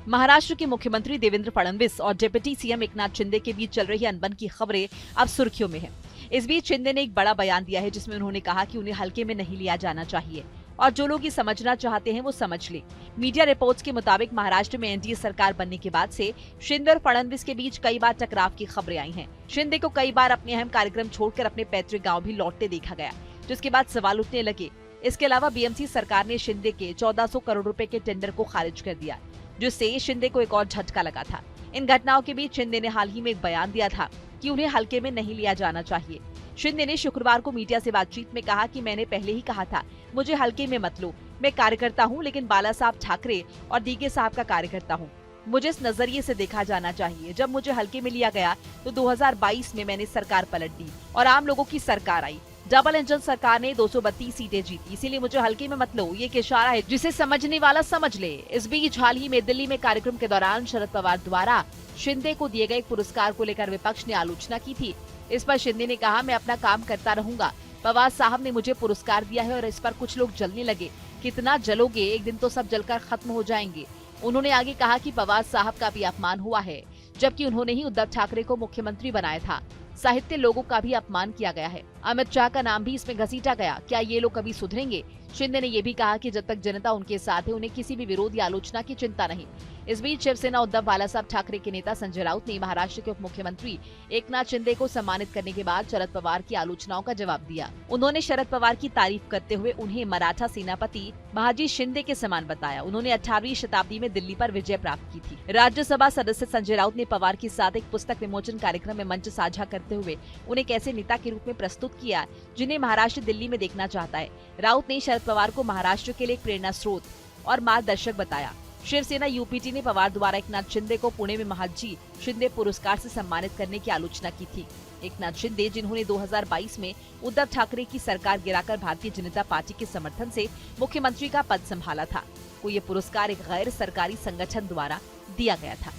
महाराष्ट्र के मुख्यमंत्री देवेंद्र फडणवीस और डिप्टी सीएम एकनाथ शिंदे के बीच चल रही अनबन की खबरें अब सुर्खियों में है। इस बीच शिंदे ने एक बड़ा बयान दिया है जिसमें उन्होंने कहा कि उन्हें हल्के में नहीं लिया जाना चाहिए और जो लोग ये समझना चाहते हैं वो समझ ले। मीडिया रिपोर्ट्स के मुताबिक महाराष्ट्र में एनडीए सरकार बनने के बाद से शिंदे और फडणवीस के बीच कई बार टकराव की खबरें आई हैं। शिंदे को कई बार अपने अहम कार्यक्रम छोड़कर अपने पैतृक गाँव भी लौटते देखा गया, जिसके बाद सवाल उठने लगे। इसके अलावा बीएमसी सरकार ने शिंदे के 1400 करोड़ रुपए के टेंडर को खारिज कर दिया, जिससे शिंदे को एक और झटका लगा था। इन घटनाओं के बीच शिंदे ने हाल ही में एक बयान दिया था कि उन्हें हल्के में नहीं लिया जाना चाहिए। शिंदे ने शुक्रवार को मीडिया से बातचीत में कहा कि मैंने पहले ही कहा था, मुझे हल्के में मत लो। मैं कार्यकर्ता हूं, लेकिन बाला साहब ठाकरे और दीगे साहब का कार्यकर्ता हूं। मुझे इस नजरिए से देखा जाना चाहिए। जब मुझे हल्के में लिया गया तो 2022 में मैंने सरकार पलट दी और आम लोगों की सरकार आई। डबल इंजन सरकार ने 232 सीटें जीती, इसीलिए मुझे हल्के में मत लो। ये एक इशारा है, जिसे समझने वाला समझ ले। इस बीच हाल ही में दिल्ली में कार्यक्रम के दौरान शरद पवार द्वारा शिंदे को दिए गए पुरस्कार को लेकर विपक्ष ने आलोचना की थी। इस पर शिंदे ने कहा, मैं अपना काम करता रहूंगा। पवार साहब ने मुझे पुरस्कार दिया है और इस पर कुछ लोग जलने लगे। कितना जलोगे, एक दिन तो सब जलकर खत्म हो जाएंगे। उन्होंने आगे कहा कि पवार साहब का भी अपमान हुआ है, जबकि उन्होंने ही उद्धव ठाकरे को मुख्यमंत्री बनाया था। साहित्य लोगों का भी अपमान किया गया है। अमित शाह का नाम भी इसमें घसीटा गया। क्या ये लोग कभी सुधरेंगे? शिंदे ने ये भी कहा कि जब तक जनता उनके साथ है, उन्हें किसी भी विरोध या आलोचना की चिंता नहीं। इस बीच शिवसेना उद्धव बाला साहब ठाकरे के नेता संजय राउत ने महाराष्ट्र के उप मुख्यमंत्री एकनाथ शिंदे को सम्मानित करने के बाद शरद पवार की आलोचनाओं का जवाब दिया। उन्होंने शरद पवार की तारीफ करते हुए उन्हें मराठा सेनापति महाजी शिंदे के समान बताया। उन्होंने 18वीं शताब्दी में दिल्ली पर विजय प्राप्त की थी। राज्यसभा सदस्य संजय राउत ने पवार के साथ एक पुस्तक विमोचन कार्यक्रम में मंच साझा करते हुए उन्हें एक ऐसे नेता के रूप में प्रस्तुत किया जिन्हें महाराष्ट्र दिल्ली में देखना चाहता है। राउत ने शरद पवार को महाराष्ट्र के लिए एक प्रेरणा स्रोत और मार्गदर्शक बताया। शिवसेना यूपीटी ने पवार द्वारा एकनाथ शिंदे को पुणे में महाजी शिंदे पुरस्कार से सम्मानित करने की आलोचना की थी। एकनाथ शिंदे, जिन्होंने 2022 में उद्धव ठाकरे की सरकार गिराकर भारतीय जनता पार्टी के समर्थन से मुख्यमंत्री का पद संभाला था, को ये पुरस्कार एक गैर सरकारी संगठन द्वारा दिया गया था।